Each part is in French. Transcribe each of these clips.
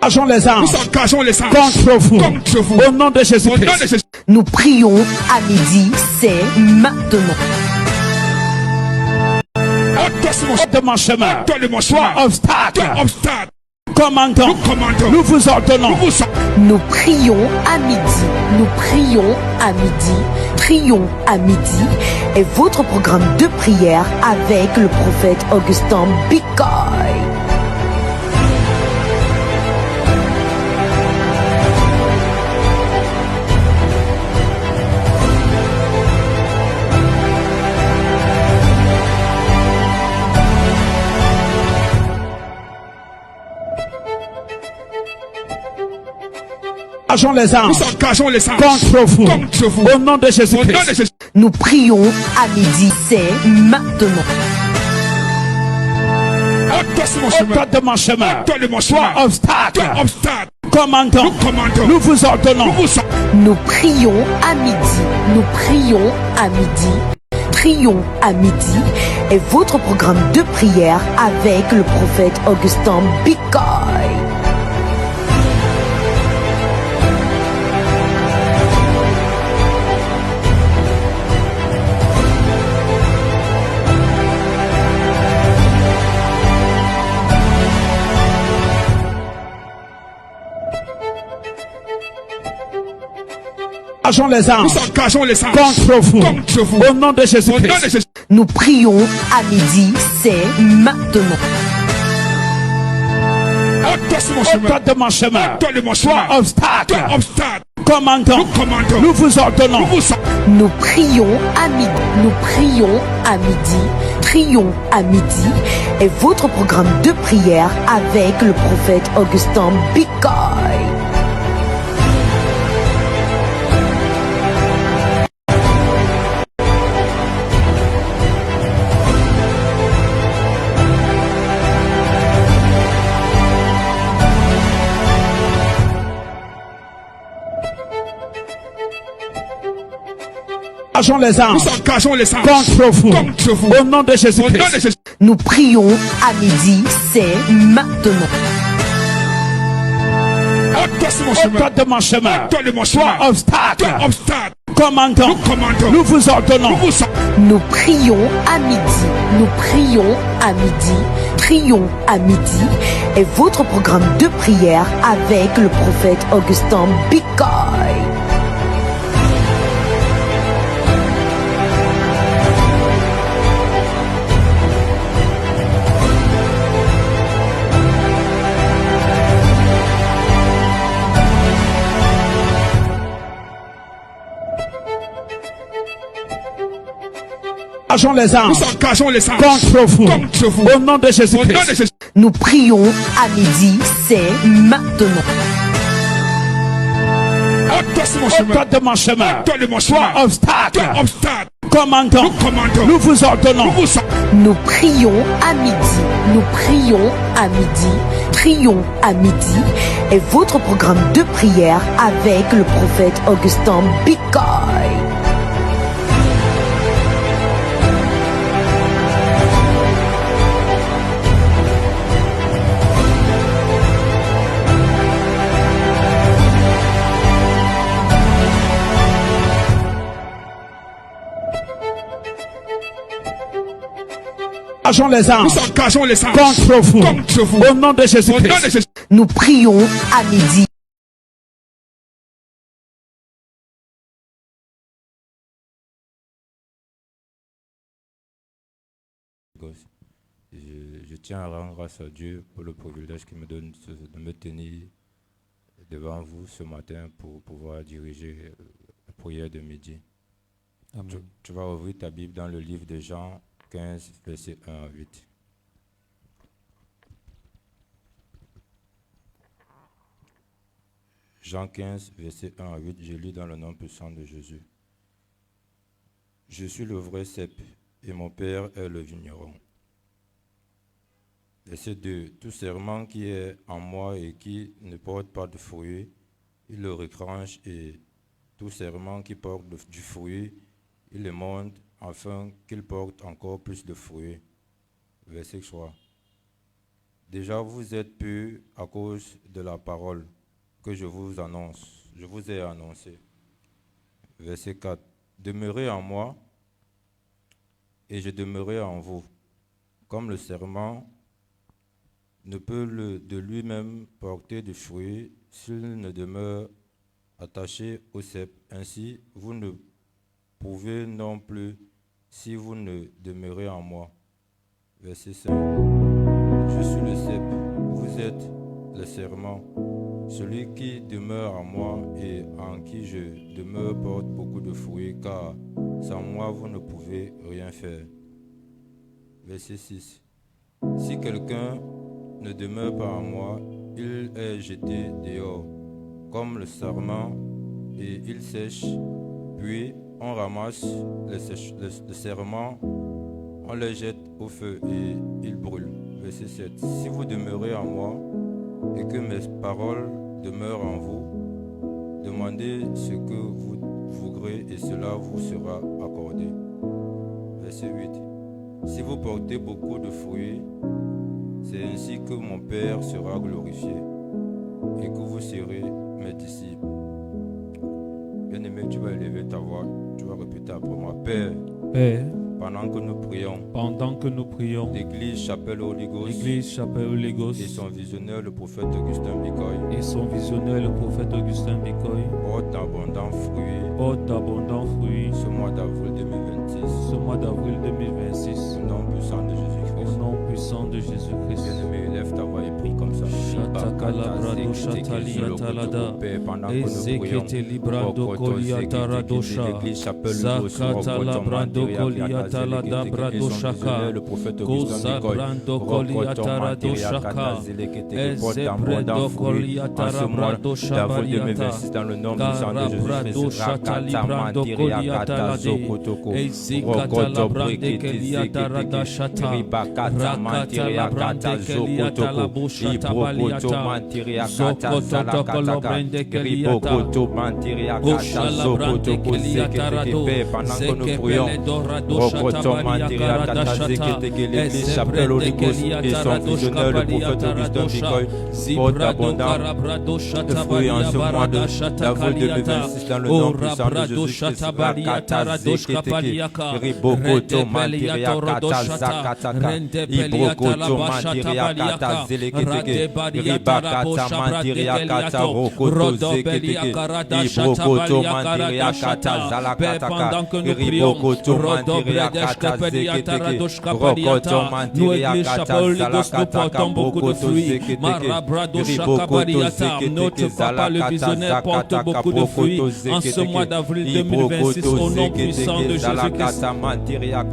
Engageons les armes Nous engageons les armes contre vous. contre vous. Au nom de Au nom de Jésus-Christ. Jésus. Nous prions à midi, c'est maintenant. Ôte De mon chemin. de mon chemin. Obstacle. Tout obstacle. Commandons. Nous commandons. Nous vous ordonnons. Nous vous Nous prions à midi. Nous prions à midi. Prions à midi est votre programme de prière avec le prophète Augustin Bicoy. Engageons les armes Nous engageons les armes contre vous. contre vous. Au nom de Au nom de Jésus-Christ. Jésus. Nous prions à midi, c'est maintenant. Ôte de mon chemin. Ôte de mon chemin. Obstacle. Tout obstacle. Commandons. Nous commandons. Nous vous ordonnons. Nous vous Nous prions à midi. Nous prions à midi. Prions à midi est votre programme de prière avec le prophète Augustin Bicoy. Engageons les armes Nous engageons les armes contre vous. contre vous. Au nom de Au nom de Jésus-Christ. Jésus. Nous prions à midi, c'est maintenant. Ôte de mon chemin. Ôte de mon chemin. Obstacle. Tout obstacle. Commandons. Nous commandons. Nous vous ordonnons. Nous vous Nous prions à midi. Nous prions à midi. Prions à midi est votre programme de prière avec le prophète Augustin Bicoy. Engageons les armes Nous engageons les armes contre vous. contre vous. Au nom de Au nom de Jésus-Christ. Jésus. Nous prions à midi, c'est maintenant. Ôte de mon chemin. Ôte de mon chemin. Obstacle. Tout obstacle. Commandons. Nous commandons. Nous vous ordonnons. Nous vous Nous prions à midi. Nous prions à midi. Prions à midi est votre programme de prière avec le prophète Augustin Bicoy. Engageons les armes Nous engageons les armes contre vous. contre vous. Au nom de Au nom de Jésus-Christ. Jésus. Nous prions à midi, c'est maintenant. Ôte de mon chemin. Ôte de mon chemin. Obstacle. Tout obstacle. Commandons. Nous commandons. Nous vous ordonnons. Nous vous Nous prions à midi. Nous prions à midi. Prions à midi est votre programme de prière avec le prophète Augustin Bicoy. Engageons les armes Nous engageons les armes contre vous. contre vous. Au nom de Au nom de Jésus-Christ. Jésus. Nous prions à midi. Je tiens à rendre grâce à Dieu pour le privilège qu'il me donne de me tenir devant vous ce matin pour pouvoir diriger la prière de midi. Tu vas ouvrir ta Bible dans le livre de Jean 15, versets 1 à 8. Jean 15, verset 1 à 8, je lis dans le nom puissant de Jésus. Je suis le vrai cep et mon Père est le vigneron. Verset 2. Tout serment qui est en moi et qui ne porte pas de fruit, il le retranche, et tout serment qui porte du fruit, il le monte afin qu'il porte encore plus de fruits. Verset 3. Déjà, vous êtes purs à cause de la parole que je vous annonce. Je vous ai annoncé. Verset 4. Demeurez en moi et je demeurerai en vous. Comme le serment ne peut de lui-même porter de fruits s'il ne demeure attaché au cep. Ainsi, vous ne pouvez non plus si vous ne demeurez en moi. Verset 5. Je suis le cep, vous êtes le serment. Celui qui demeure en moi et en qui je demeure porte beaucoup de fruits, car sans moi vous ne pouvez rien faire. Verset 6. Si quelqu'un ne demeure pas en moi, il est jeté dehors, comme le sarment, et il sèche, puis on ramasse le serment, on le jette au feu et il brûle. Verset 7. Si vous demeurez en moi et que mes paroles demeurent en vous, demandez ce que vous voudrez et cela vous sera accordé. Verset 8. Si vous portez beaucoup de fruits, c'est ainsi que mon Père sera glorifié et que vous serez mes disciples. Bien-aimé, tu vas élever ta voix, tu vas répéter après moi. Père, pendant que nous prions, l'Église Chapelle Holy Ghost et son visionnaire le prophète Augustin Bicoy porte d'abondants fruits ce mois d'avril 2026 au nom puissant de Jésus-Christ. Bien-aimé, élève ta voix et prie comme ça. Pendant que nous prions, l'Église Chapelle Holy Ghost le prophète Augustin Bicoy porte d'abondants fruits en ce mois d'avril 2026 dans le nom puissant de Jésus-Christ. Pendant que nous prions, l'Église Chapelle Holy Ghost et son visionnaire le prophète Augustin Bicoy porte d'abondants fruits en ce mois d'avril 2026 dans le nom puissant de Jésus-Christ. Nous, Église Chapelle Holy Ghost, nous portons beaucoup de fruits. Notre papa le visionnaire porte beaucoup de fruits en ce mois d'avril 2026 au nom puissant de Jésus-Christ.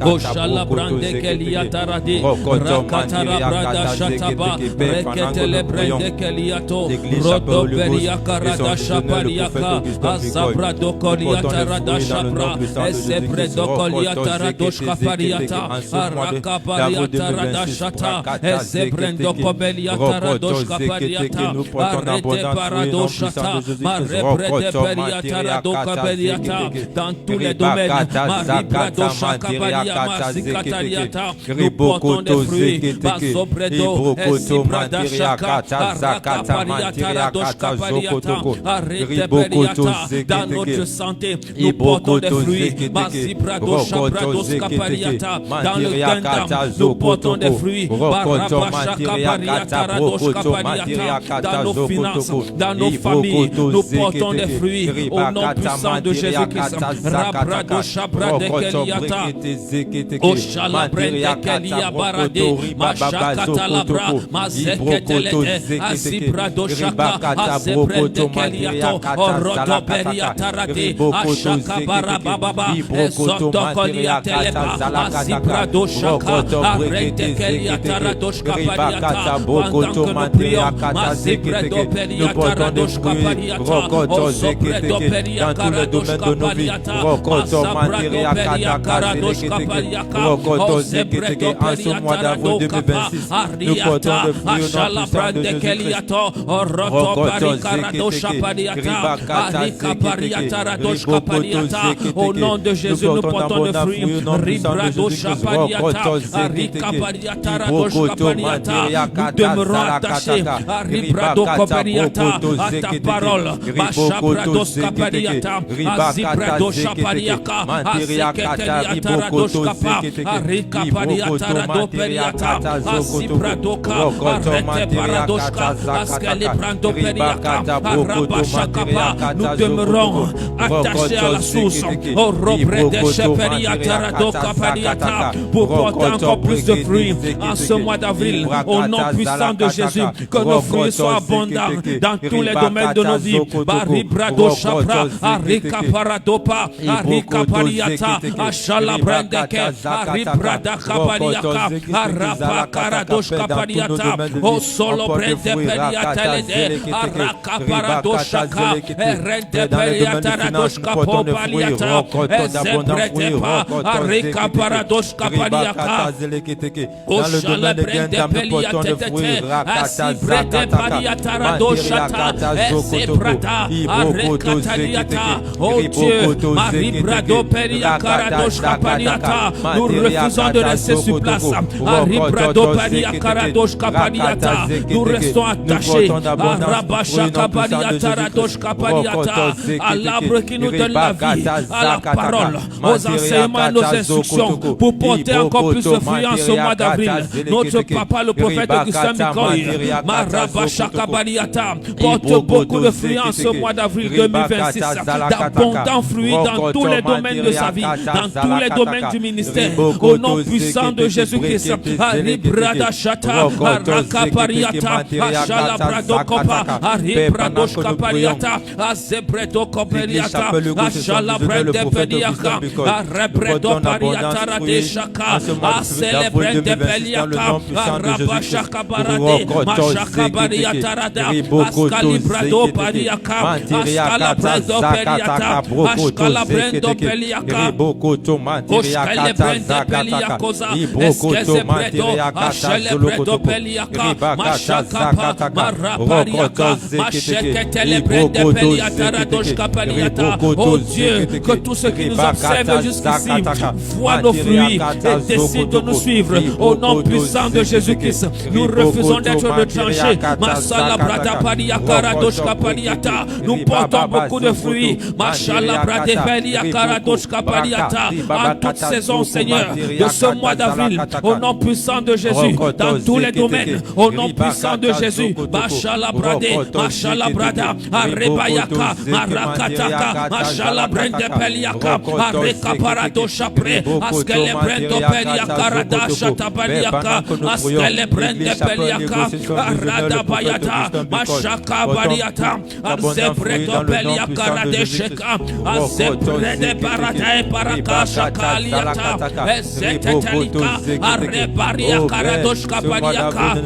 Oshala brande kelia tarade, rakatara brada shataba, reketele brande keliato, rodo belia karada shapaliaka, azabra do kolia tarada shapra, esebre do kolia taradosh kapariata, arakapalia tarada shata, esebrendo kobelia taradosh kapariata, arete parado shata, marebrede belia tarado kabeliata, dans tous les domaines, maribrado shakapalia masikataliata, nous portons des fruits, basobredo, esibrada shaka, arakapalia taradosh kapariata, arete beliata, dans notre santé, nous portons des fruits, basibrado shabrados kapariata, dans le ganda, nous portons des fruits, barabasha kaparia taradosh kapariata, dans nos finances, dans nos familles, nous portons des fruits, au nom puissant de Jésus-Christ, rabrado shabrade keliata, oshala brende kelia barade, mashakata labra, mazeketelete, asibrado shaka, asebrende keliato, orodo beria tarade, ashaka barababa, esoto kolia teleba, asibrado shaka, arete kelia taradosh kapariata, pendant que nous prions, mazebredo pelia taradosh kapariata, osopredo pelia karadosh kapariata, masabrado pelia karadosh kapariata, osebredo pelia d'avril 2026, nous portons le fruit au nom puissant de Jésus-Christ. Au nom de Jésus, nous portons le fruit. Ribrado Chapadiata, Arikapadiata, Radoshkapadiata. Nous demeurons attachés à Ribrado Kopadiata, à ta parole. Bachabrados Kapadiata, à Zibrado Chapadiaka, à Seketeliata Radoshkapa, à Rikapadiata Radoperiata, à Zibradoka, à Rete Paradoshka, à Skelebrando Periaka, à Rabashakapa. Nous demeurons attachés à la source. Au robre de Cheperiata Radokapadiata, pour porter encore plus de fruits en ce mois d'avril. Au nom puissant de Jésus, que nos fruits soient abondants dans tous les domaines de nos vies. Baribrado Chapra, Arika Paradopa, Arika Pariata, Achala Brandeke, Aribrada Kapariaka, Arapa Karadoshka Pariata, O Solo Brende Periata Lede, Araka Paradoshaka, Erente Periata Radoshka Popaliata, Ezepretepa, Arika Paradoshka Pariaka, O Shala Brende Periata, Asibrete Pariata Radoshata, Ezebrata, Arika Tariata, O Dieu, Maribrado Periaka Radoshka Pariata, nous refusons de rester sur place. Aribrado Periaka Radoshka Pariata, nous restons attachés à Rabashaka Pariata Radoshka Pariata, à l'arbre qui nous donne la vie, à la parole, aux enseignements, nos instructions, pour porter encore plus de fruits en ce mois d'avril. Notre papa, le prophète Augustin Bikoy, Marabashaka Pariata, porte beaucoup de fruits en ce mois d'avril 2026, d'abondants fruits dans tous les domaines de sa vie, dans tous les domaines du ministère. Au nom puissant de Jésus-Christ, Aribrada Shata, Araka Pariata, Achala Brado Kopa, Aribradoshka Pariata, Azebredo Koperiata, Achala Brede Pediaka, Arebredo Pariata Radeshaka, Acelebrede Peliaka, Arabashaka Barade, Mashaka Bariata Rada, Ascalibrado Pariaka, Ascalabredo Peliata, Ascalabrendo Peliaka, Oscalebrende Peliacosa, Esquezebredo, Ascelebredo Peliaka, Mashakapa, Marapariaka, Macheketelebrende Peliata Radoshka Peliata. Oh Dieu, que tous ceux qui nous observent jusqu'ici voient nos fruits et décident de nous suivre. Au nom puissant de Jésus-Christ, nous refusons d'être retranchés. Masala Brada Pariaka Radoshka Peliata. Nous portons beaucoup de fruits. Mashala Brada Peliaka Radoshka Peliata. En toute saison, Seigneur, de ce mois d'avril, au nom puissant de Jésus, dans tous les domaines, au nom puissant de Jésus, Mashala Brade, Mashala Brada, Arebayaka, Marakataka, Mashala Brende Peliaka, Areka Parado Chapre, Askele Brendo Peliaka, Rada Shatabaliaka, Askele Brende Peliaka, Rada Bayata, Mashaka Bariata, Azebredo Peliaka, Radesheka, Azebrede Barata, Paraka Shakaliata, Ezetetelika, Arebariaka, Radoshka Pariaka,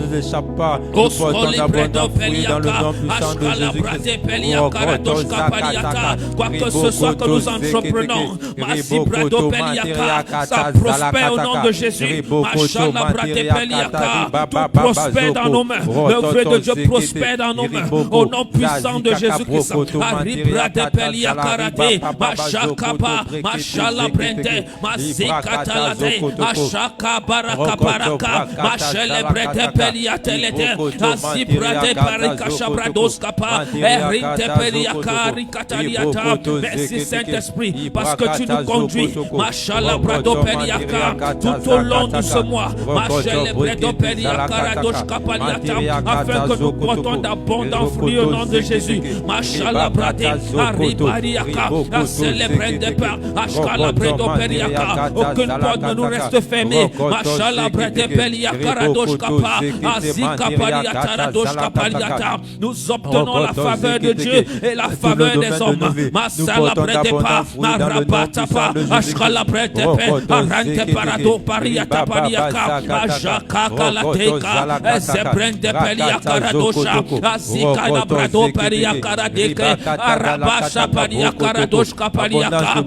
Oskole Bredo Peliaka, Ashkala Brade Peliaka, Radoshka Pariata. Quoi que ce soit que nous entreprenons, Masi Brado Peliaka, ça prospère au nom de Jésus. Mashala Brade Peliaka, tout prospère dans nos mains. L'œuvre de Dieu prospère dans nos mains. Au nom puissant de Jésus-Christ. Aribrade Peliaka Rade, Mashakapa, Mashala Brende, Masikatalade, Ashaka Baraka Baraka, Mashele Brede Peliatelete, Asibrade Parika Shabradoskapa, Erinte Peliaka Rikataliata. Merci Saint-Esprit, parce que tu nous conduis, Mashala Brado Peliaka, tout au long de ce mois, Mashele Brado Peliaka Radoshka Paliata, afin que nous portons d'abondants fruits au nom de Jésus. Mashala Brade, Aribariaka, Célébrende Père, Ashkala Brado Peliaka, aucune porte ne nous reste fermée. Mashala Brade Peliaka Radoshka Pa, Azika Paliata Radoshka Paliata. Nous obtenons la faveur de Dieu et la faveur des hommes. Masala Brede Pa, Marabata Pa, Ashkala Brede Pe, Arante Parado Pariata Paliaka, Ashaka Kalateka, Ezebrende Peliaka Radosha, Azika Labrado Peliaka Radeke, Arabasha Paliaka Radoshka Paliaka,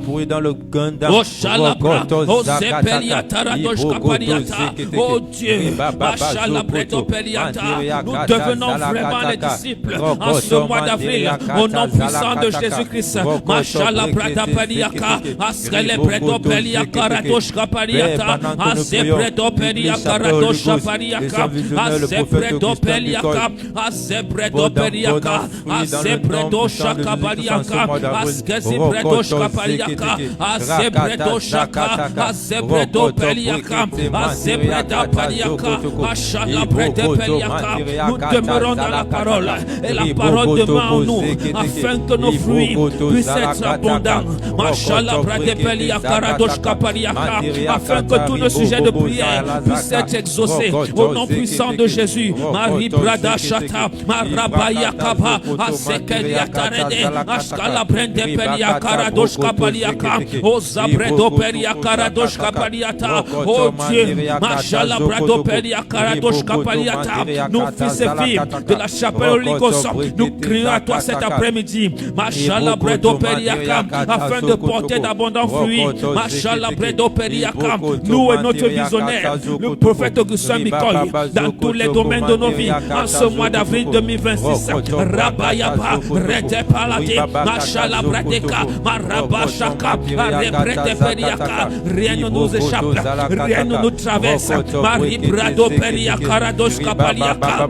Oshalabra, Ozepeliata Radoshka Paliata, Oh Dieu, Machala Breto Peliata, nous devenons vraiment les disciples en ce mois d'avril, au nom puissant de Jésus-Christ. Machala Brata Peliaka, Askele Breto Peliaka, Ratoshka Peliata, Ase Breto Peliaka, Ratosha Peliaka, Ase Breto Peliaka, Ase Breto Peliaka, Ase Breto Shaka Peliaka, Askezi Breto Shaka Peliaka, Ase Breto Shaka, Ase Breto Peliaka, Ase Breta Peliaka, Machala Brete Peliaka. Nous demeurons dans la parole et la parole demeure en nous afin que nos fruits puissent être abondants. Machala Brete Peliaka, Radoshka Peliaka, afin que tous nos sujets de prière puissent être exaucés au nom puissant de Jésus. Marie Brada Shata, Marabaya Kaba, Asekeliaka Rede, Ashkala Brende Peliaka, Radoshka Peliaka, Ozabredo Peliaka, Radoshka Peliata. Oh Dieu, Machala Brado Peliaka, Radoshka Peliata, nous fils et filles de la chapelle Oligos, nous crions à toi cet après-midi, Machala Bredo Peliaka, afin de porter d'abondants fruits. Machala Bredo Peliaka, nous et notre visionnaire, le prophète Augustin Bikoy, dans tous les domaines de nos vies, en ce mois d'avril 2026. Rabayaba, Rete Palade, Machala Bradeka, Marabashaka, Rebrete Peliaka, rien ne nous échappe, rien ne nous traverse. Marie Brado Peliaka, Radoshka Peliaka,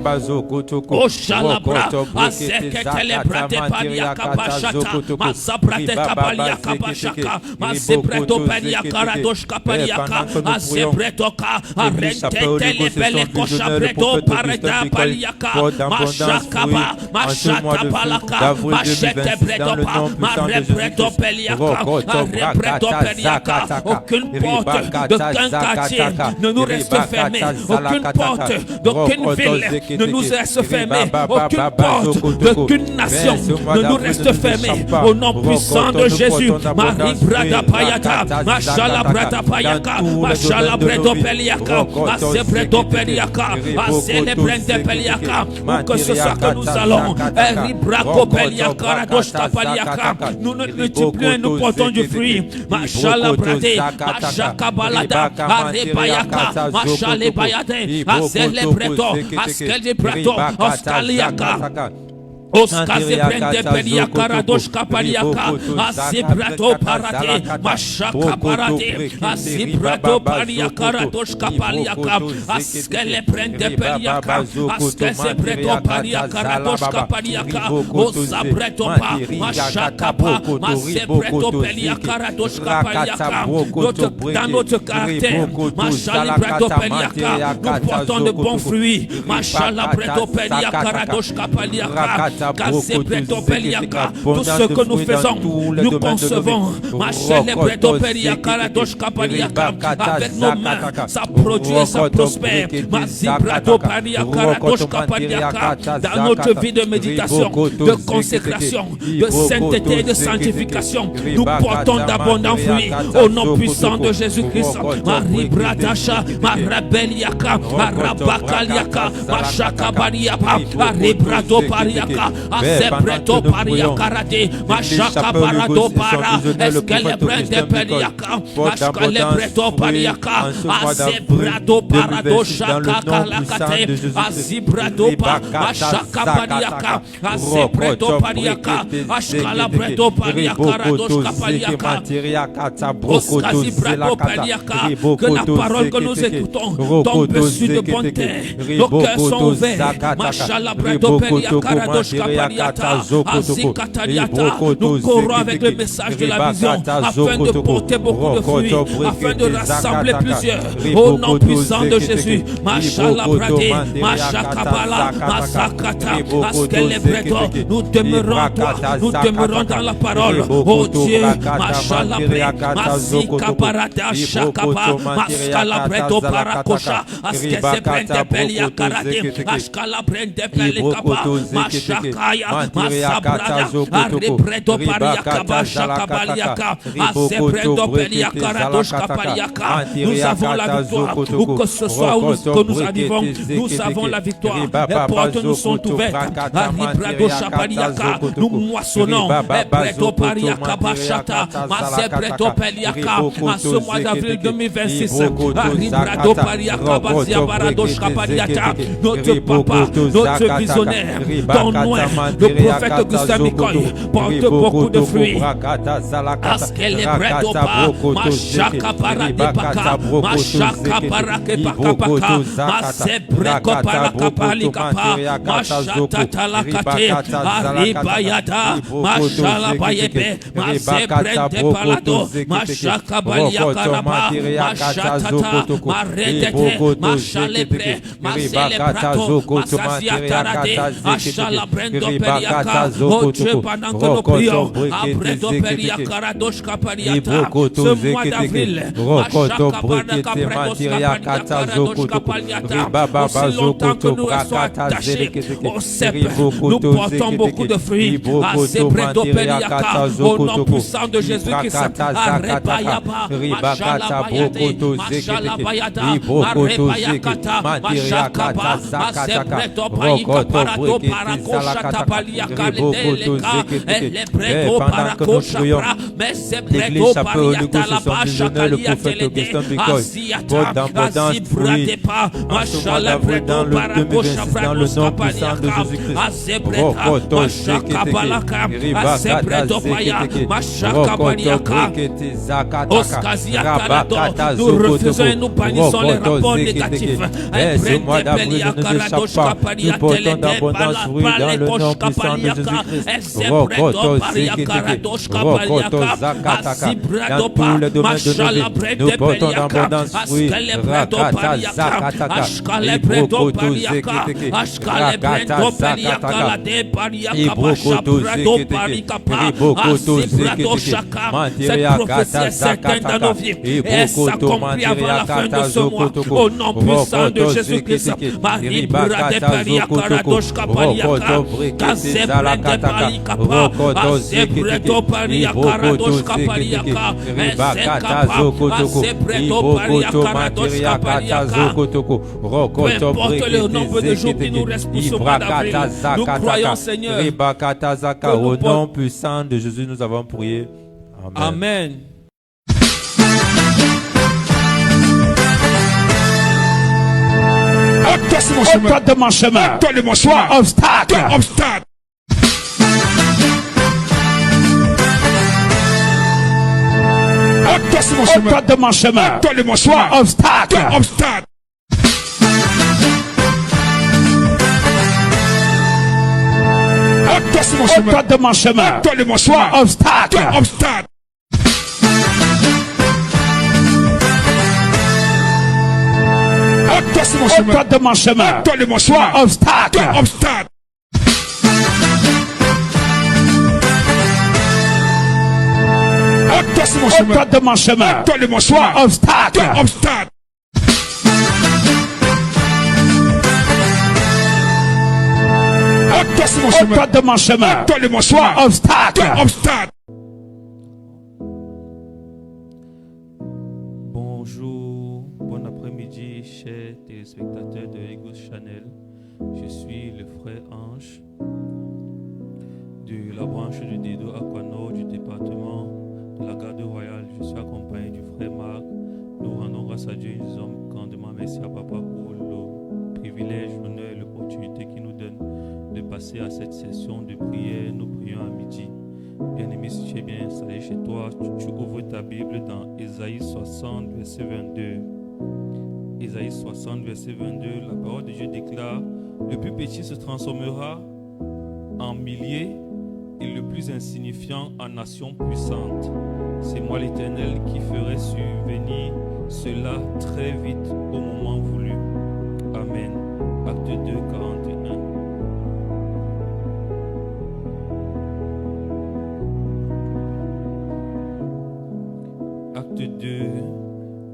Oshalabra, Azeketele Brate Peliaka Pashata, Masabrate Peliaka Pashaka, Masebreto Peliaka, Radoshka Peliaka, Azebretoka, Arentele Peleko Shabreto Pareta Peliaka, Mashakaba, Mashata Palaka, Machete Bretopa, Marebreto Peliaka, Arebreto Peliaka. Aucune porte d'aucun quartier ne nous reste fermée, aucune porte d'aucune ville ne nous reste fermée, aucune porte d'aucune nation ne nous reste fermée. Au nom puissant de Jésus, Marie Brada Payata, Machala Brada Payaka, Machala Bredo Peliaka, Asebredo Peliaka, Aselebrende Peliaka, où que ce soit que nous allons, Ribraco Peliaka, Radoshka Peliaka, nous ne multiplions et nous portons du fruit. Machala Brade, Machaka Balada, Arebayaka, Machale Bayade, Aselebreto, Askelebrato, Ostaliaka. Oskaze Brende Peliaka, Radoshka Peliaka, Asibrato Parate, Mashaka Parate, Asibrato Peliaka, Radoshka Peliaka, Askele Brende Peliaka, Askeze Breto Peliaka, Radoshka Peliaka, Osabreto Pa, Mashaka Pa, Masebreto Peliaka, Radoshka Peliaka. Dans notre caractère, Mashali Breto Peliaka, nous portons de bons fruits. Mashala Breto Peliaka, Radoshka Peliaka. Tout ce que nous faisons, nous concevons. Avec nos mains, ça produit et ça prospère. Dans notre vie de méditation, de consécration, de sainteté et de sanctification, nous portons d'abondants fruits au nom puissant de Jésus-Christ. Marie Bradasha, Marabeliaka, Marabakaliaka, Mashaka Bariaka, Maribrado Pariaka. Azebreto Paria Karate, Mashaka Parado Para, Escelebrete Peliaka, Mascalebreto Pariaka, Azebrado Parado Shaka Kalakate, Azibrado Pa, Mashaka Pariaka, Azebreto Pariaka, Ascalabreto Pariaka, Radoshka Pariaka, Oskazibrado Pariaka, que la parole que nous écoutons tombe sur de bonnes terres, nos cœurs sont ouverts, Mashalabreto Pariaka, Radoshka Pariata, Azikatariata, nous courons avec le message de la vision afin de porter beaucoup de fruits, afin de rassembler plusieurs. Au nom puissant de Jésus, Machala Brade, Machakabala, Masakata, Askelebreto, nous demeurons en toi, nous demeurons dans la parole. Oh Dieu, Machala Brade, Masika Parata, Shakaba, Maskala Breto Parakosha, Askesebrende Pelia Karate, Askala Brende Pelikaba, Mashakaya, Masabrada, Arrebredo Pariaka, Bashaka Baliaka, Azebrendo Peliaka, Radoshka Paliaka. Nous avons la victoire, où que ce soir où que nous arrivons, nous avons la victoire. Les portes nous sont ouvertes. Nous moissonnons. En ce mois d'avril 2026, notre papa, notre visionnaire, ton nom, le prophète Augustin Bicol, porte beaucoup de fruits. Askel Bretopa, Machaka Paradepaka, Machaka Parakepakapaka, Masebreko Parakapalipaka, Machata Talakate, Aribayada, Machala Bayebe, Masebrente Palado, Machaka Baliakaraba, Machatata, Maredete, Machalebre, Macelebrato, Masaziatarade, Machala Brendo Periaka, oh Dieu, pendant que nous prions, après Periakaradoshka Pariata, ce mois d'avril, Machaka Paraka Predoska Pariakaradoshka Pariata, aussi longtemps que nous restons attachés au cep, nous portons beaucoup de fruits, à Sebredo Periaka, au nom puissant de Jésus-Christ, Arebayaba, Machala Bayade, Machala Bayada, Arebayakata, Machakaba, Masebredo Paika Parado Parakoshata Paliaka, Ledeleka, Elebredo Parakosha, mais c'est Bredo Pariata la Bacha le prophète Augustin Bicol. Porte d'abondance fruits. Machala Bredo Parakosha dans le nom puissant de Jésus-Christ. Machaka Balaka, Asebredo Paya, Machaka Baliaka, Oskazia Kalado. Nous refusons et nous bannissons les rapports négatifs. Ce mois d'avril ne nous échappe pas. Nous portons d'abondance fruits dans le nom puissant de Jésus-Christ. Dans tous les domaines de nos vies, nous portons d'abondance fruits. Cette prophétie est certaine dans nos vies et elle s'accomplit avant la fin de ce mois. Au nom puissant de Jésus-Christ, Marie Brade Pariakaradoshka Pariaka, Kazebrede Palikapa, Azebredo Pariakaradoshka Pariaka, Ezekapa, Azebredo Pariakaradoshka Pariaka. Peu importe le nombre de jours qui nous restent pour ce mois d'avril, nous croyons, Seigneur. Au nom puissant de Jésus, nous avons prié. Amen. Ôte de mon chemin. Ôte de mon chemin. Obstacle. Obstacle. Ôte de mon chemin. Ôte de mon chemin. Obstacle. Obstacle. Ôte de mon chemin. Ôte de mon chemin. Obstacle. Obstacle. Ôte de mon chemin. Ôte de mon chemin. Obstacle. Obstacle. Ôte de mon chemin. Ôte de mon chemin. Obstacle. Obstacle. Ôte de mon chemin. Ôte de mon chemin. Obstacle. Obstacle. Bonjour, bon après-midi, chers téléspectateurs de Eagles Channel. Je suis le frère Ange de la branche de Dedo Aquanor du département de la Garde Royale. Je suis accompagné du frère Marc. Nous rendons grâce à Dieu et nous disons grandement merci à Papa pour le privilège, l'honneur et l'opportunité qu'il nous donne de passer à cette session de prière. Nous prions à midi. Bien-aimé, si tu es bien installé chez toi, tu ouvres ta Bible dans Ésaïe 60, verset 22. Ésaïe 60, verset 22, la parole de Dieu déclare: le plus petit se transformera en milliers et le plus insignifiant en nation puissante. C'est moi l'Éternel qui ferai survenir cela très vite au moment voulu. Amen. Acte 2, 41. Acte 2,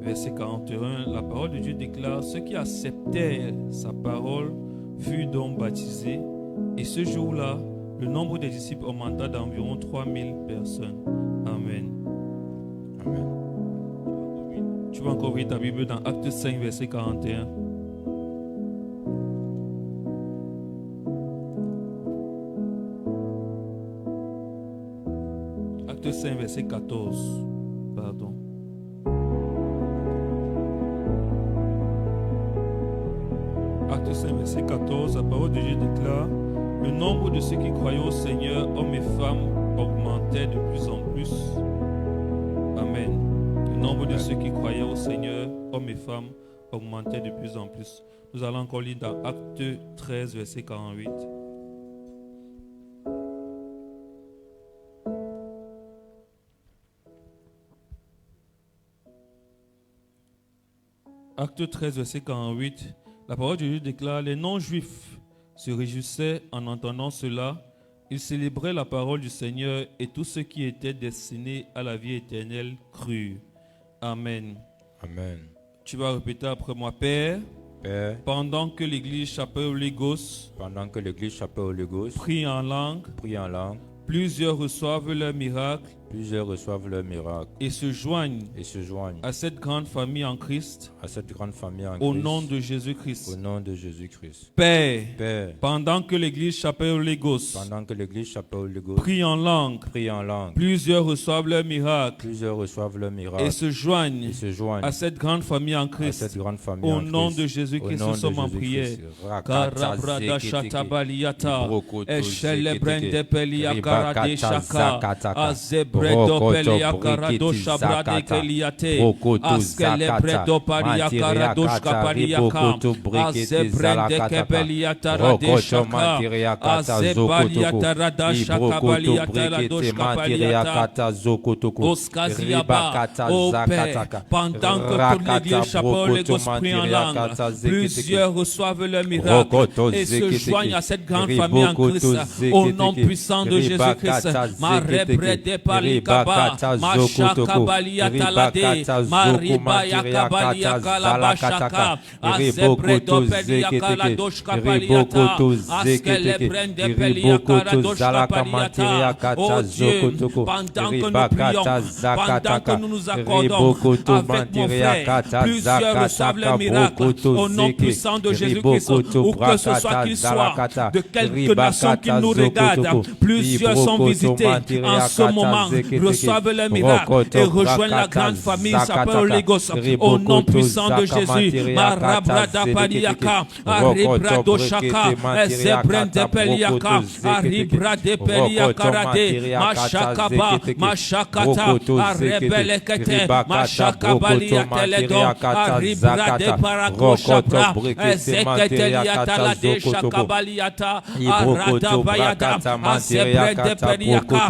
verset 41, la parole de Dieu déclare: ceux qui acceptèrent sa parole furent donc baptisés, et ce jour-là, le nombre des disciples augmenta d'environ 3000 personnes. Amen. Amen. Tu vas encore ouvrir ta Bible dans Acte 5, verset 41. Acte 5, verset 14. Pardon. Acte 5, verset 14, la parole de Dieu déclare: le nombre de ceux qui croyaient au Seigneur, hommes et femmes, augmentait de plus en plus. Amen. Le nombre de ceux qui croyaient au Seigneur, hommes et femmes, augmentait de plus en plus. Nous allons encore lire dans Acte 13, verset 48. Acte 13, verset 48. La parole de Dieu déclare: les non-juifs se réjouissaient en entendant cela. Ils célébraient la parole du Seigneur et tous ceux qui étaient destinés à la vie éternelle crurent. Amen. Amen. Tu vas répéter après moi: Père, Père, pendant que l'église Chapelle Holy Ghost prie en langue, plusieurs reçoivent leur miracle et se joignent à cette grande famille en Christ, au nom de Jésus-Christ. Père, pendant que l'église Chapelle Holy Ghost prie en langue, plusieurs reçoivent leur miracle et se joignent à cette grande famille en Christ, au nom de Jésus-Christ. Nous sommes en prière. Bredo pelia karado shabrade keliate askele bredo paria karado shkaparia kam azebrende kepelia tarade shaka azebalia tarada shakabalia tarado shkapalia oskaziaba au Père, pendant que toute l'église Chapelle Ghost prie en langue, plusieurs reçoivent le miracle et se joignent à cette grande famille en Christ, au nom puissant de Jésus-Christ. Marebrede palikaba, mashakabalia talade, maribaya kabalia kalabashaka, azebredo pelia kaladoshka paliata, askelebrende pelia kaladoshka paliata. Oh Dieu, pendant que nous prions, pendant que nous nous accordons avec mon frère, plusieurs reçoivent le miracle au nom puissant de Jésus-Christ, où que ce soit qu'il soit, de quelque nation qu'il nous regarde, plusieurs sont visités en ce moment, reçoivent le miracle et rejoignent la grande famille Chapelle Holy Ghost au nom puissant de Jésus. Marabrada paliaka, aribrado shaka, zebrende peliaka, aribrade peliaka rade, mashakaba, mashakata, arebelekete, mashakabalia teledo, aribrade paragoshabra, ezeketeliata lade shakabaliata, arada bayada, azebrede peliaka,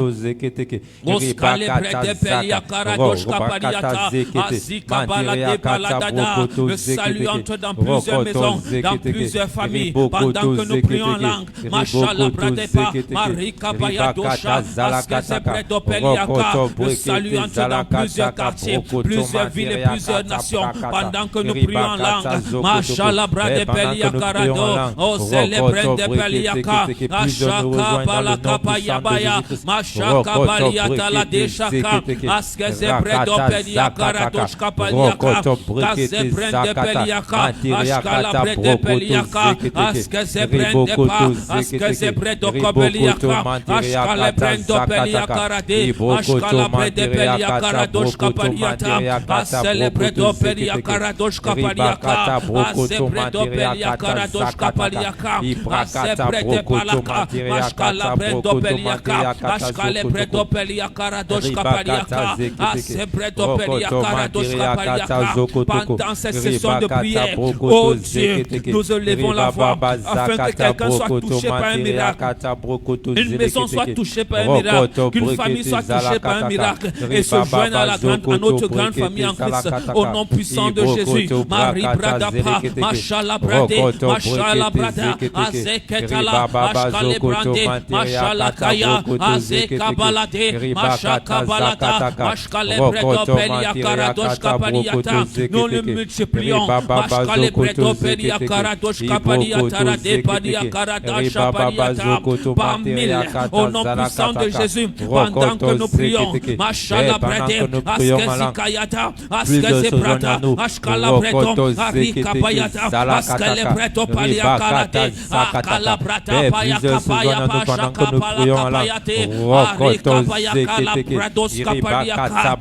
oskalebrede peliaka radoshka paliata, azikabalade paladada. Le salut entre dans plusieurs maisons, dans plusieurs familles, pendant que nous prions en langue. Mashallah bradepa, marika bayadosha, askazebredo peliaka. Le salut entre dans plusieurs quartiers, plusieurs villes et plusieurs nations, pendant que nous prions en langue. Mashallah brade peliaka rado, ozelebrende peliaka, ashaka balaka payabaya, mashaka baliata la deshaka, askazebredo peliaka radoshka paliaka, kazebrende peliaka, ashkala brede peliaka, askazebrende pa, askazebredo kopeliaka, ashkala brendo peliaka rade, ashkala brede peliaka radoshka paliata, aselebredo peliaka radoshka paliaka, azebredo peliaka radoshka paliaka, azebrede palaka, ashkala brendo peliaka, ashkala bredo peliaka radoshka paliaka, azebredo peliaka radoshka paliaka. Pendant cette session de prière, oh Dieu, nous élevons la voix afin que quelqu'un soit touché par un miracle, une maison soit touchée par un miracle, qu'une famille soit touchée par un miracle et se joigne à notre grande famille en Christ, au nom puissant de Jésus. Marie Bradapa, Mashallah Brade, Mashallah Brada, Azeketala, Ashkale Brande, Mashallah Kaya, Azekabalade, Mashakabalata, Mashkalebredopelia Karadoshka Padiata, nous le multiplions, Mashkalebredopelia Karadoshka Padiata, Depadia Karadasha Padiata, par mille, au nom puissant de Jésus, pendant que nous prions, Mashalabrede, Askezikayata, Askezebrata, Ashkalabredo, Arikapayata, Askelebredo Palia Karate, Akalabrata Payakapaya Pashakapalakapayate, Arikapayakala Bradoska Paliaka,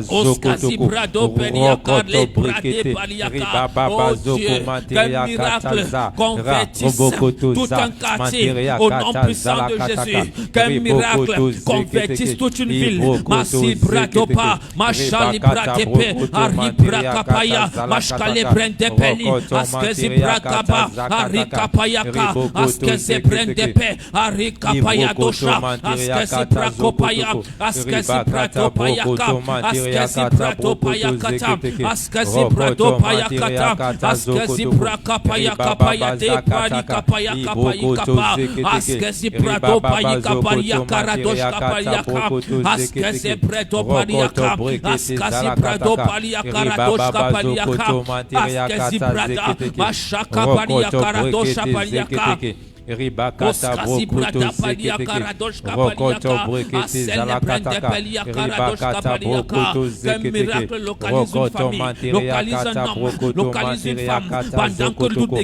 Oskazibrado Peliaka, les Brade Paliaka. Oh Dieu, quel miracle convertisse tout un quartier au nom puissant de Jésus. Quel miracle convertisse toute une ville. Masi Bradopa, Mashali Bradepe, Aribrakapaya, Mashkale Brendepeli, Askezi Brakaba, Arikapayaka, Askezi Brendepe, Arikapaya Dosha, Askezi Brakopaya, Askezi Bratopayaka, Askezi Bratopayakata, Askezi Bratopayakata, Askezi Brakapayakapaya de Parikapayakapayakapa, Askezi Bratopayakapayaka Radoshka Payaka, Askezi Bratopayaka, Askezi Bratopayaka Radoshka Payaka, Askezi Brata, Mashaka Payaka Radosha Payaka, Ribakata brokoto zekete rokoto brekete zalakataka ribakata brokoto zekete rokoto manteria kata brokoto manteria kata zokoto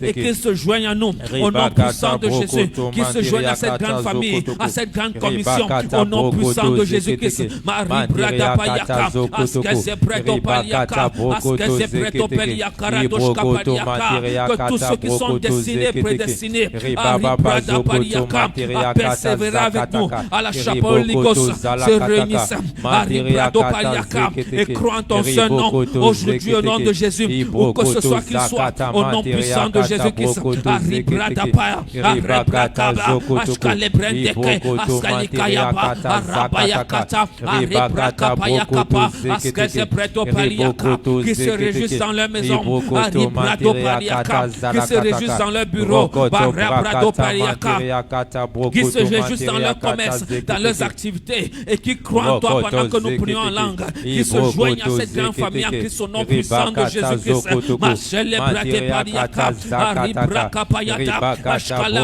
et qu'ils se joignent à nous au nom puissant de Jésus, qu'ils se joignent à cette grande famille, à cette grande commission au nom puissant de Jésus-Christ. Marie Brada Payaka, Askeze Bredo Paliaka, Askeze Bredo Peliaka Radoshka Paliaka, que tous ceux qui sont destinés, prédestinés à persévérer avec nous à la chapelle Holy Ghost se réunissent et croient en ton seul nom aujourd'hui au nom de Jésus, où que ce soit qu'il soit, au nom puissant de Jésus-Christ. Qui se réjouissent dans leur maison, qui se réjouissent dans leur bureau, qui se réjouissent dans leur commerce, dans leurs activités, et qui croient en toi pendant que nous prions en langue, qui se joignent à cette grande famille en Christ au nom puissant de Jésus-Christ. Mashele prende pelia kaba, mashkale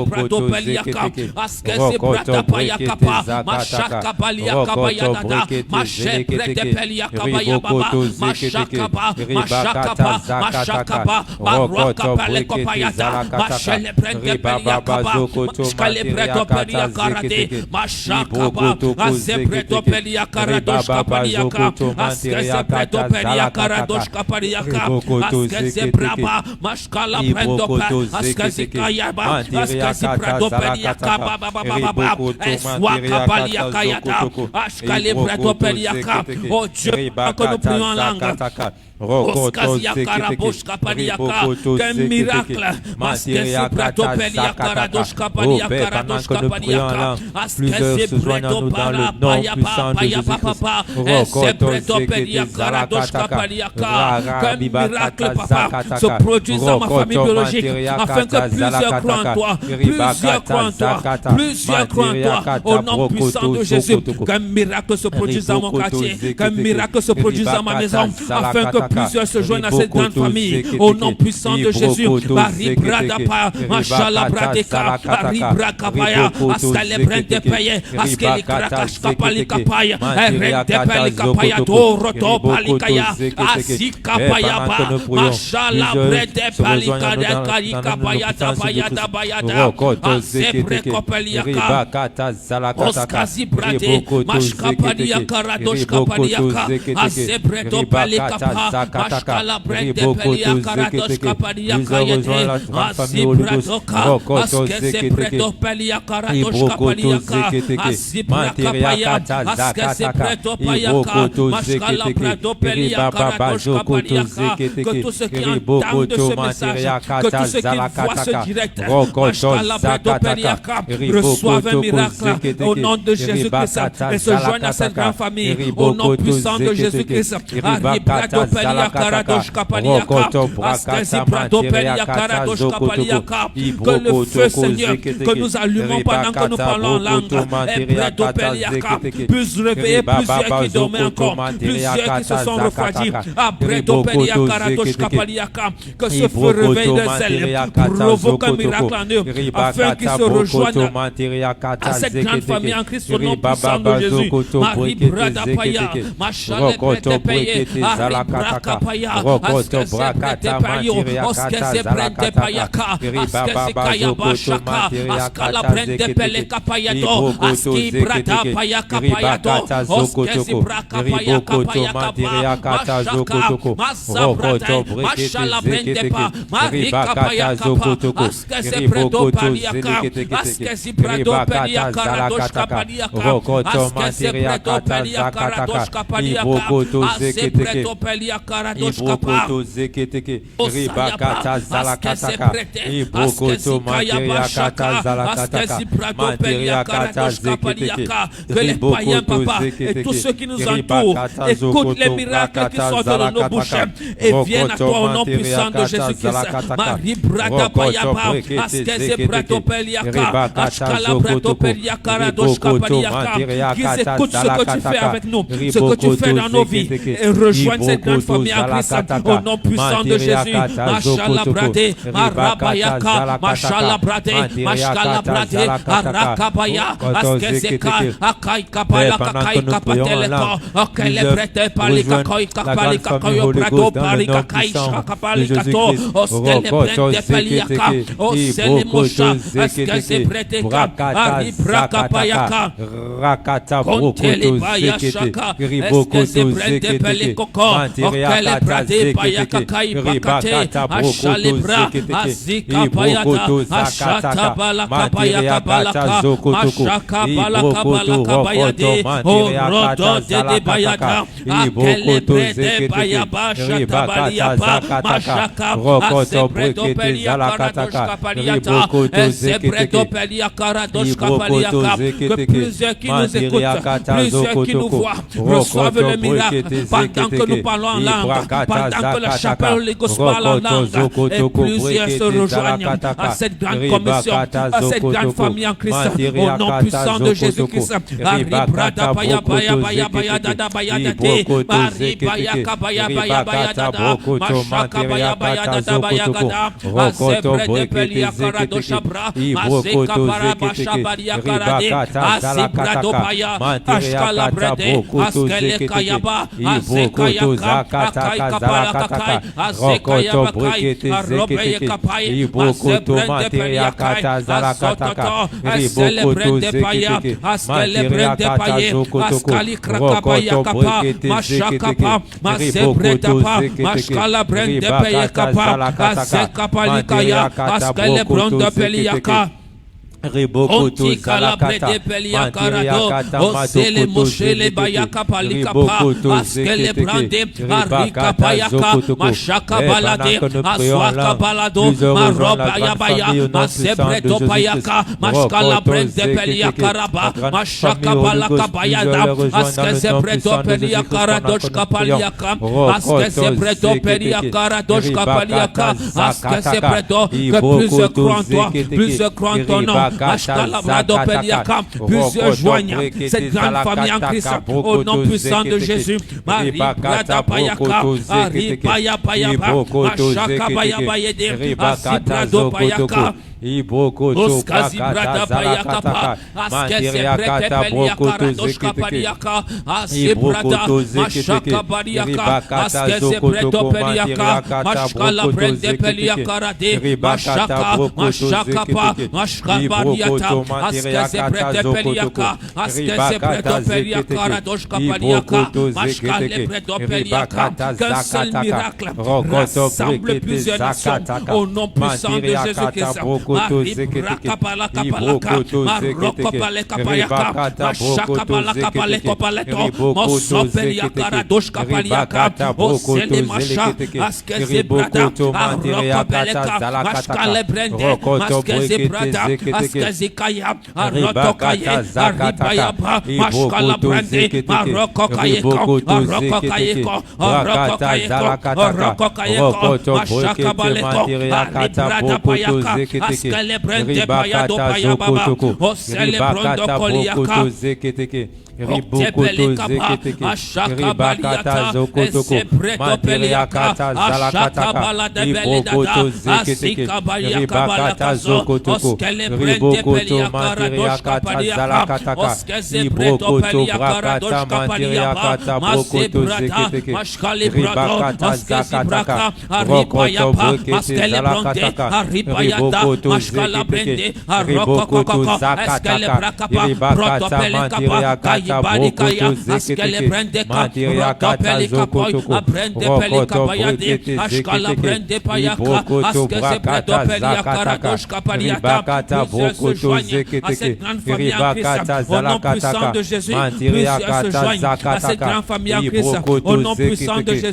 preto pelia karade, mashakaba, azebreto pelia karadoshka peliaka, askeze preto pelia karadoshka peliaka, askeze braba, mashkala prendo pe, askeze kayaba, askeze preto peliaka, baba, eswaka peliaka yata, ashkale preto peliaka. Oh Dieu, que nous prions en langue. Oskazia Karaboshka Paliaka, qu'un miracle, Askezi Brato Peliaka Radoshka Paliaka Radoshka Paliaka, Askezi Brato Pala Paya Papa, Ese Brato Peliaka Radoshka Paliaka, qu'un miracle Papa se produise dans ma famille biologique, afin que plusieurs croient en toi, plusieurs croient en toi, au nom puissant de Jésus, qu'un miracle se produise dans mon quartier, qu'un miracle se produise dans ma maison, afin que plusieurs se joignent à cette grande famille au nom puissant de Jésus. Baribradapa, Mashala Bradeka, Baribrakapaya, Askale Brendepeye, Askeli Krakashkapali Kapaya, Erendepeli Kapaya, Toroto Palikaya, Asikapaya, Mashala Bredepali Kadekari Kapaya, Tabayada Bayada, Asebrekopeliaka, Oskazi Brade, Mashkapalia Karadoshkapaliaka, Asebreto Palikapa, Mashkala Brende Pelia Karadoshka Paliaka Yete, Asibradoka, Askeze Bredo Pelia Karadoshka Paliaka, Asibrakapaya, Askeze Bredo Payaka, Mashkala Bredo Pelia Karadoshka Paliaka, que tous ceux qui entendent de ce message, que tous ceux qui voient ce direct, Mashkala Bredo Peliaka, reçoivent un miracle au nom de Jésus-Christ et se joignent à cette grande famille au nom puissant de Jésus-Christ. Aribrato Pelia Que le feu, Seigneur, que nous allumons pendant que nous parlons en langue, puisse réveiller plusieurs qui dormaient encore, plusieurs qui se sont refroidis. Que ce feu réveille les ailes, provoque un miracle en eux, afin qu'ils se rejoignent à cette grande famille en Christ au nom puissant de Jésus. Marie Brada Paya, Machale Prete Paye, Ari Braka Paya, Askese Prete Payo, Oskese Prete Payaka, Askese Kaya Bashaka, Askala Prete Peleka Payado, Aski Brada Payaka Payado, Oskese Braka Payaka Payaka, Mashaka, Mazabrada, Mashala Prete Pa, Marika Payaka Pa, Askese Predo Paliaka, Askese Predo Peliaka Radoshka Paliaka, Askese Predo Peliaka Radoshka Paliaka, Askese Predo Peliaka Radoshka Pa, Osayaba, Askese Prete, Askese Kaya Bashaka, Askese Predo Peliaka Radoshka Paliaka, que les païens, papa, et tous ceux qui nous entourent, écoutent les miracles qui sortent de nos bouches et viennent à toi au nom puissant de Jésus-Christ. Marie Brada Payaba, Askese Predo Peliaka, Ashkala Predo Peliaka Radoshka Paliaka, qu'ils écoutent ce que tu fais avec nous, ce que tu fais dans nos vies, et rejoignent cette grande famille en Christ au nom puissant de Jésus. Mashallah Brade, Marabayaka, Mashallah Brade, Mashallah Brade, Arakabaya, Askezeka, Akai Kapala, Kakai Kapateleka, Okele Brete, Palika Koika, Palika Koyo Brado, Palika Kaisha, Kapalikato, Ostele Brete Peliaka, Ostele Mosha, Askeze Brete, Ari Braka Payaka, Kontele Baya Shaka, Askeze Brete Pelikoko, Okele Brade Payaka Kai Bakate, Ashalibra, Azika Payata, Ashata Balaka Payaka Balaka, Mashaka Balaka Balaka Bayade, O Rodo de Bayada, Akele Brede Bayaba Shata Baliapa, Mashaka, Asebredo Peliaka Radoshka Paliata, Asebredo Peliaka Radoshka Paliaka, que plusieurs qui nous écoutent, plusieurs qui nous voient, reçoivent le miracle pendant que nous parlons en langue, pendant que la chapelle les parle en langue, et plusieurs se rejoignent à cette grande commission, à cette grande famille en Christ, au nom puissant de Jésus-Christ. Ari Brada Paya Paya Paya Paya Dada Paya Dade, Ari Paya Kabaya Paya Paya Dada, Mashaka Paya Paya Dada Paya Gada, Asebre de Pelia Karado Shabra, Aseka Parabasha Baria Karade, Asibrado Paya, Ashkala Brede, Askele Kayaba, Aseka Yaka, Akai Kapala Kakai, Aseka Yabakai, Arobeye Kapai, Asebre de Pelia Kai, Asototo, Aselebre de Paya, Askelebre de Paye, Askali Krakabaya Kapa, Mashakapa, Masebre Tapa, Mashkala Brende Peye Kapa, Aseka Palikaya, Askelebron de Peliaka. Onti Kalabre de Peliaka Rado, Osele Moshele Bayaka Palikapa, Askele Brande, Arika Payaka, Mashaka Balade, Aswaka Balado, Maroba Yabaya, Masebreto Payaka, Mashkala Brende Peliaka Raba, Mashaka Balaka Bayada, Askesebreto Peliaka Radoshka Paliaka, Askesebreto Peliaka Radoshka Paliaka, Askesebreto, que plusieurs croient en toi, plusieurs croient en ton nom. Ashkala Brado Peliaka, plusieurs joignent cette grande famille en Christ au nom puissant de Jésus. Marie Brada Payaka, Ari Paya Payaba, Ashaka Paya Bayede, Asibrado Payaka. Oskazi Brada Payaka, Askese Brete Peliaka Radoshka Paliaka, Asibrada, Mashaka Paliaka, Askese Breto Peliaka, Mashkala Brende Peliaka Rade, Mashaka, Mashaka Pa, Mashka Paliata, Askese Brete Peliaka, Askese Breto Peliaka Radoshka Paliaka, Mashkale Breto Peliaka, qu'un seul miracle rassemble plusieurs nations au nom puissant de Jésus-Christ. Ibrokoto zeketeke. Ibrokoto zeketeke. Ribakata brokoto zeketeke. Ribokoto zeketeke. Ribakata brokoto zeketeke. Ribokoto manteria kata zalakataka. Rokoto brekete zeketeke. Ribakata zakataka. Ibrokoto zeketeke. Ribokoto zeketeke. Rakata zalakataka. Rokoto brekete manteria kata brokoto zeketeke. Ribakata zokotoko. Ribakata brokoto zeketeke. Ribokoto zeketeke. Ribakata zokotoko. Manteria kata zalakataka. Ribokoto zeketeke. Ribakata zokotoko. Ribokoto manteria kata zalakataka. Ribokoto brakata manteria kata brokoto zeketeke. Ribakata zakataka. Rokoto brekete zalakataka. Ribokoto zeketeke. Ribokoto zakataka. Ribakata manteria kata brokoto zeketeke. Manteria kata zokotoko. Rokoto brekete zeketeke. Ribokoto brakata zakataka. Ribakata brokoto zeketeke. Ribakata zalakataka. Manteria kata zakataka. Ribokoto zeketeke.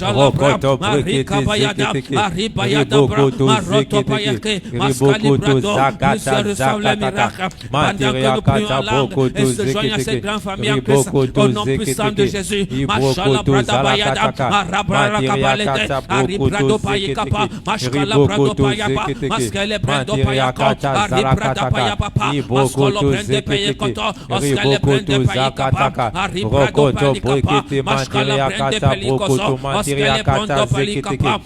Rokoto brekete zeketeke. Ribokoto zeketeke. Ribokoto zakata zakataka. Manteria kata brokoto zeketeke. Ribokoto zeketeke. Ribokoto zalakataka. Manteria kata brokoto zeketeke. Ribokoto zeketeke. Manteria kata zalakataka. Ribokoto zeketeke. Ribokoto zakataka. Rokoto brekete manteria kata brokoto manteria kata zeketeke.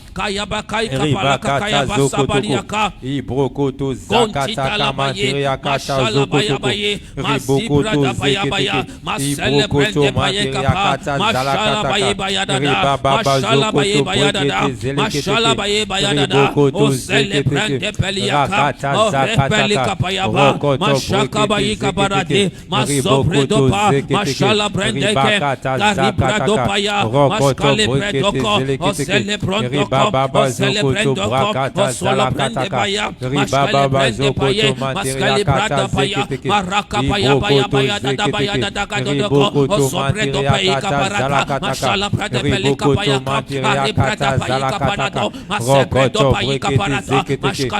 Ribakata zokotoko. Ibrokoto zakataka manteria kata zokotoko. Ribokoto zeketeke. Ibrokoto manteria kata zalakataka. Ribababa zokoto brekete zeleketeke. Ribokoto zeketeke. Rakata zakataka. Rokoto brekete zeketeke. Ribokoto zeketeke. Ribakata zakataka. Rokoto brekete zeleketeke. Ribababa zokoto brakata zalakataka. Ribababa zokoto manteria kata zeketeke. Ribokoto zeketeke. Ribokoto manteria kata zalakataka. Ribokoto manteria kata zalakataka. Rokoto brekete zeketeke.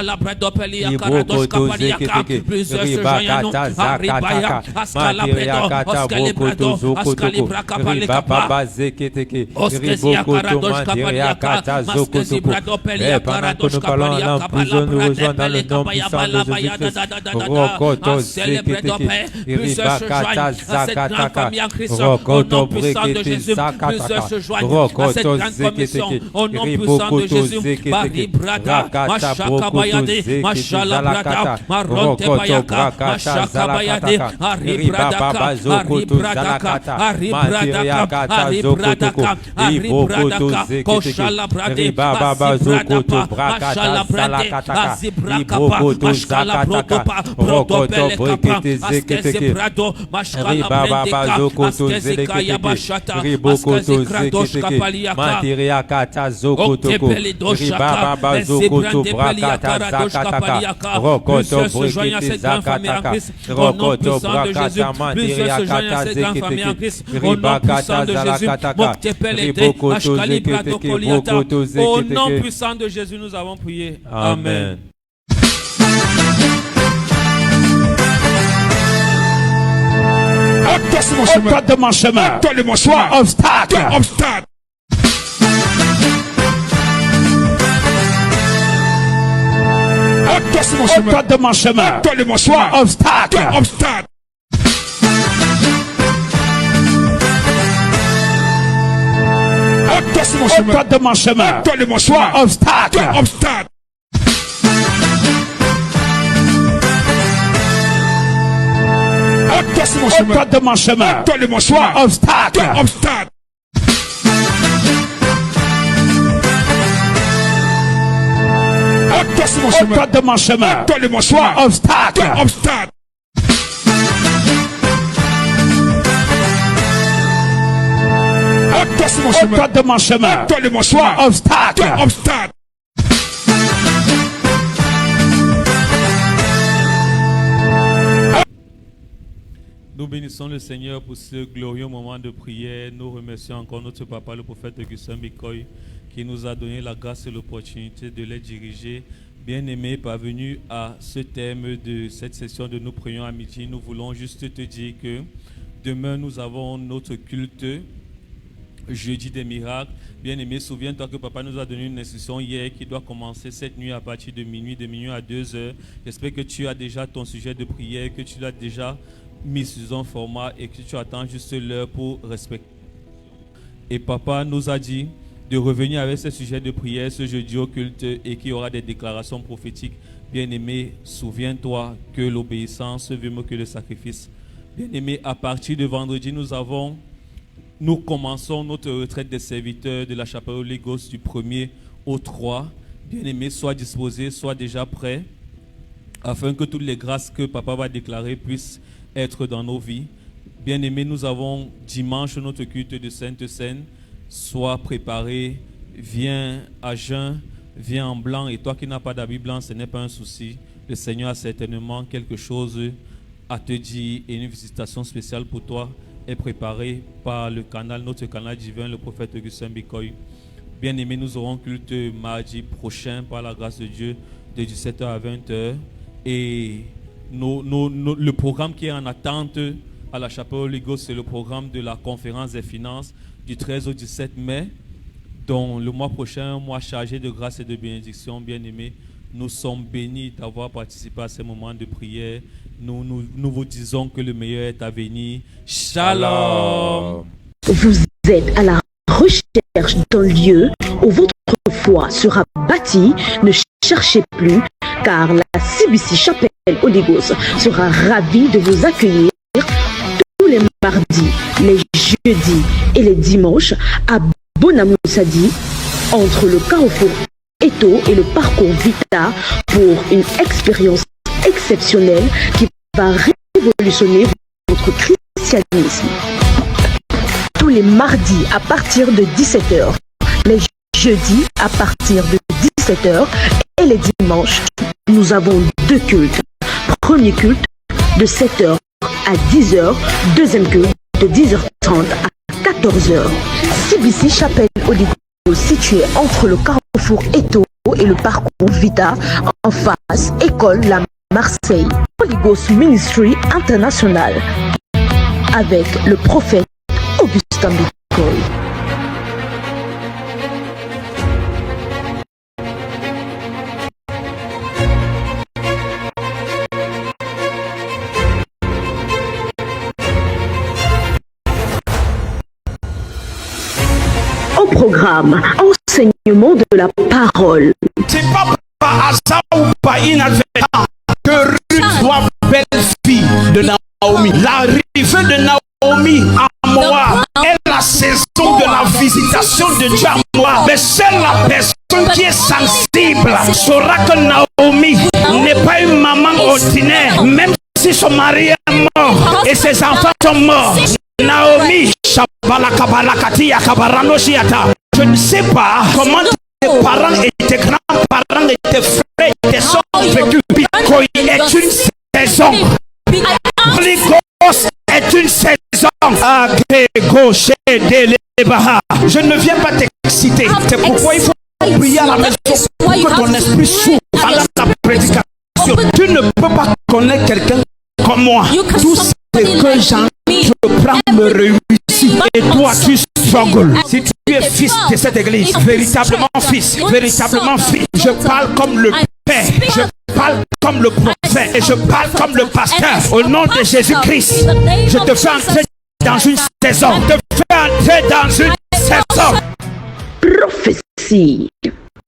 Ribokoto zeketeke. Ribakata zakataka. Manteria kata brokoto zokotoko. Ribababa zeketeke. Ribokoto manteria kata zokotoko. Pendant que nous parlons en langue, plusieurs nous rejoignent dans le nom puissant de Jésus-Christ. Rokoto zeketeke. Ribakata zakataka. Rokoto brekete zakataka. Rokoto zeketeke. Ribokoto zeketeke. Rakata brokoto zekete zalakata. Rokoto brakata zalakataka. Ribababa zokoto zalakata. Manteria kata zokotoko. Ribokoto zeketeke. Ribababa zokoto brakata zalakataka. Ribokoto zakataka. Rokoto brekete zeketeke. Ribababa zokoto zeleketeke. Ribokoto zeketeke. Manteria kata zokotoko. Ribababa zokoto brakata zakataka. Rokoto brekete zakataka. Rokoto brakata manteria kata zeketeke. Ribakata zalakataka. Ribokoto zeketeke. Rokoto zeketeke. Au nom puissant de Jésus, nous avons prié. Amen. Ôte de mon chemin. Ôte de mon chemin. Toi, obstacle. Toi, obstacle. Ôte de mon chemin. Ôte de mon chemin. Toi, obstacle. Toi, obstacle. Ôte de mon chemin. Ôte de mon chemin. Toi, obstacle. Toi, obstacle. Ôte de mon chemin. Ôte de mon chemin. Toi, obstacle. Toi, obstacle. Ôte de mon chemin. Ôte de mon chemin. Toi, obstacle. Toi, obstacle. Ôte de mon chemin. Ôte de mon chemin. Toi, obstacle. Toi, obstacle. Nous bénissons le Seigneur pour ce glorieux moment de prière. Nous remercions encore notre papa, le prophète Augustin Bikoy, qui nous a donné la grâce et l'opportunité de les diriger. Bien-aimé, parvenu à ce thème de cette session de Nous prions à midi, nous voulons juste te dire que demain, nous avons notre culte, jeudi des miracles. Bien-aimé, souviens-toi que papa nous a donné une instruction hier qui doit commencer cette nuit à partir de minuit à 2 heures. J'espère que tu as déjà ton sujet de prière, que tu l'as déjà mis sur un format et que tu attends juste l'heure pour respecter. Et papa nous a dit de revenir avec ce sujet de prière ce jeudi au culte et qu'il y aura des déclarations prophétiques. Bien-aimé, souviens-toi que l'obéissance vaut mieux que le sacrifice. Bien-aimé, à partir de vendredi, nous commençons notre retraite des serviteurs de la chapelle Holy Ghost du 1er au 3. Bien-aimé, sois disposé, sois déjà prêt afin que toutes les grâces que papa va déclarer puissent être dans nos vies. Bien-aimés, nous avons dimanche notre culte de Sainte Seine. Sois préparé, viens à jeun, viens en blanc. Et toi qui n'as pas d'habit blanc, ce n'est pas un souci. Le Seigneur a certainement quelque chose à te dire et une visitation spéciale pour toi est préparée par notre canal divin, le prophète Augustin Bikoy. Bien-aimés, nous aurons culte mardi prochain par la grâce de Dieu de 17h à 20h. Et le programme qui est en attente à la chapelle Holy Ghost, c'est le programme de la conférence des finances du 13 au 17 mai, dont le mois prochain, un mois chargé de grâce et de bénédiction. Bien-aimés, nous sommes bénis d'avoir participé à ces moments de prière. Nous vous disons que le meilleur est à venir. Shalom. Vous êtes à la recherche d'un lieu où votre foi sera bâtie. Ne cherchez plus, car la CBC Chapelle Holy Ghost sera ravie de vous accueillir tous les mardis, les jeudis et les dimanches à Bonamoussadi, entre le Carrefour Eto et le parcours Vita, pour une expérience exceptionnelle qui va révolutionner votre christianisme. Tous les mardis à partir de 17h, les jeudis à partir de 17h et les dimanches, nous avons 2 cultes. Premier culte de 7h à 10h, deuxième culte de 10h30 à 14h. CBC Chapelle Holy Ghost, située entre le Carrefour Eto et le parcours Vita, en face École La Marseille. Holy Ghost Ministry International avec le prophète Augustin Bikoy. Au programme, enseignement de la parole. C'est pas par hasard ou par inadvertance que Ruth soit belle-fille de Naomi. L'arrivée de Naomi à Moab est la saison de la visitation de Dieu à Moab. Mais seule la personne qui est sensible saura que Naomi n'est pas une maman ordinaire, même si son mari est mort et ses enfants sont morts. Naomi, je ne sais pas comment tes parents et tes grands-parents et tes frères et tes soeurs ont vécu. Bitcoin est une saison. Holy Ghost est une saison. Je ne viens pas t'exciter. C'est pourquoi il faut prier à la maison pour que ton esprit s'ouvre pendant la prédication. Tu ne peux pas connaître quelqu'un comme moi. Tout ce que j'entreprends me réussit et toi tu struggles. Si tu es fils de cette église, véritablement fils, je parle comme le Père, je parle comme le prophète et je parle comme le pasteur. Au nom de Jésus-Christ, je te fais entrer dans une saison. Prophétie.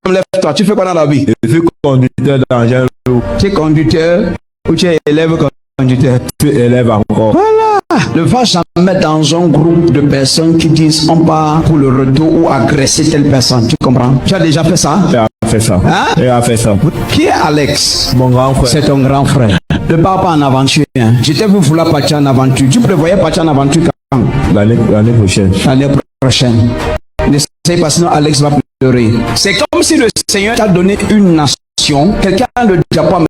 Lève-toi, tu fais quoi dans la vie? Je suis conducteur d'engin lourd. Tu es conducteur ou tu es élève conducteur? Tu es élève encore. Voilà. Ne va jamais dans un groupe de personnes qui disent on part pour le retour ou agresser telle personne. Tu comprends? Tu as déjà fait ça? Il a fait ça. Hein? Il a fait ça. Qui est Alex? Mon grand frère. C'est ton grand frère. Ne pars pas en aventure. Hein. J'étais pour vouloir partir en aventure. Tu prévoyais partir en aventure quand? L'année prochaine. L'année prochaine. N'essaye pas, sinon Alex va pleurer. C'est comme si le Seigneur t'a donné une nation. Quelqu'un de Japon